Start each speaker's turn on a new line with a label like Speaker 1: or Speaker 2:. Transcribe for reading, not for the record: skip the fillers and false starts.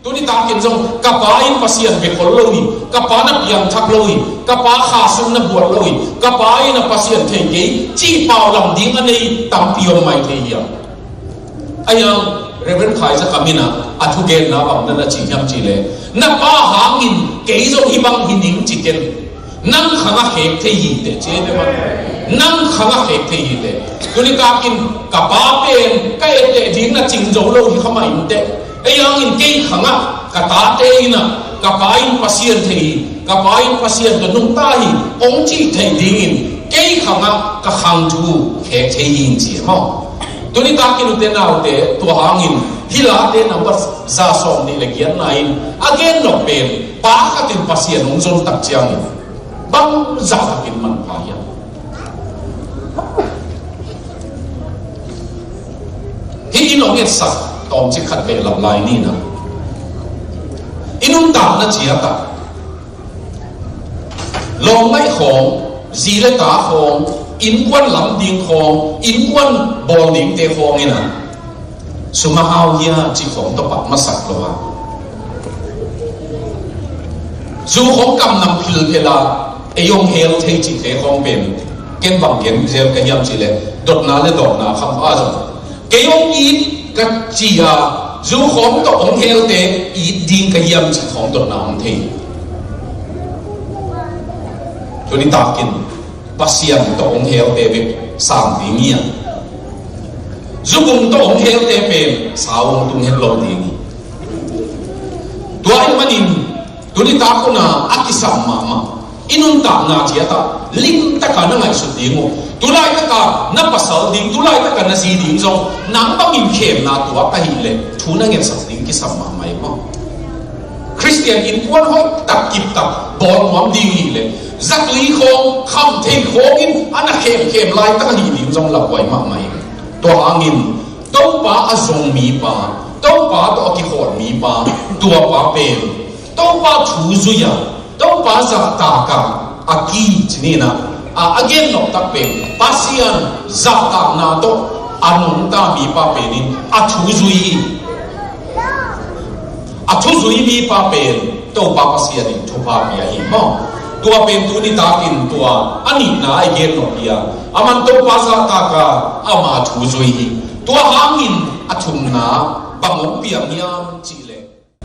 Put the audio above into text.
Speaker 1: tu ni ta kin jong kapa in pasian be khol lo hi kapa na piang thak lo hi kapa kha sum na buat lo hi kapa in pasian thei ge chi pau lam ding anei tam piom mai thei ya ayang Reverend Khai za kamina athu gen na bang na chi nyam chi le na pa hangin ke zo hi bang hining chi ken nang khanga hek thei hi te che de ma nang khanga hek thei hi te tu ni ta kin kapa pen ka e te ding na ching zo lo hi khama in te ayang in ke khanga ka ta te ina kapa in pasian thei kapa in pasian to nung ta hi ong chi thei ding in ke khanga ka khang thu hek thei yin chi mo tu ni ta kin te nau te tu hangin hila te number za som ni le kian nai again no pen pa ka tin pasian ong zon tak chiang bang za kin man pa ya hi inong et sa tom chi khat be lam lai ni na inung ta na chia ta long mai khong zi le ta khong in quan lam ding khong in quan bol ning te khong ina suma hao ya chi khong to pat ma sak lo ha zu khong kam nam phil phela ayong hel thei chi te khong ben ken bang ken zel ka yam chi le dot na kham a zo ke yong i ka chi ya zu khong to ong hel te i ding ka yam chi khong dot na ong thei tu ni ta kin pasian to ong hel te be sang ding ya zu kum to ong hel te pen sawong tung hel lo ding tu ai manin tu ni ta ko na akisam mama inun ta na chia ta lim ta ka na ngai su ding o tu lai ta ka na pasal ding tu lai ta ka na si ding zo nang bang in khem na tu ka hi le thu na ngen sak ding ki sam ma mai ma Christian in quan hot tak kip tak bol mom ding hi le zak li khong kham thei khong in ana khem lai ta hi ding zong la wai ma mai to angin to pa azong mi pa to pa to ki khot mi pa tu pa pen to pa thu zu ya to pa za ta ka aki chini na again no tak pen pasian za ta na to anong ta mi pa penin a thu zui mi pa pen to pa pasian in thu pa mi hi mo tua pen tu ni ta kin tua ani na again no ya aman to pa za ta ka ama thu zui tua hangin athum na bangong piang yam chi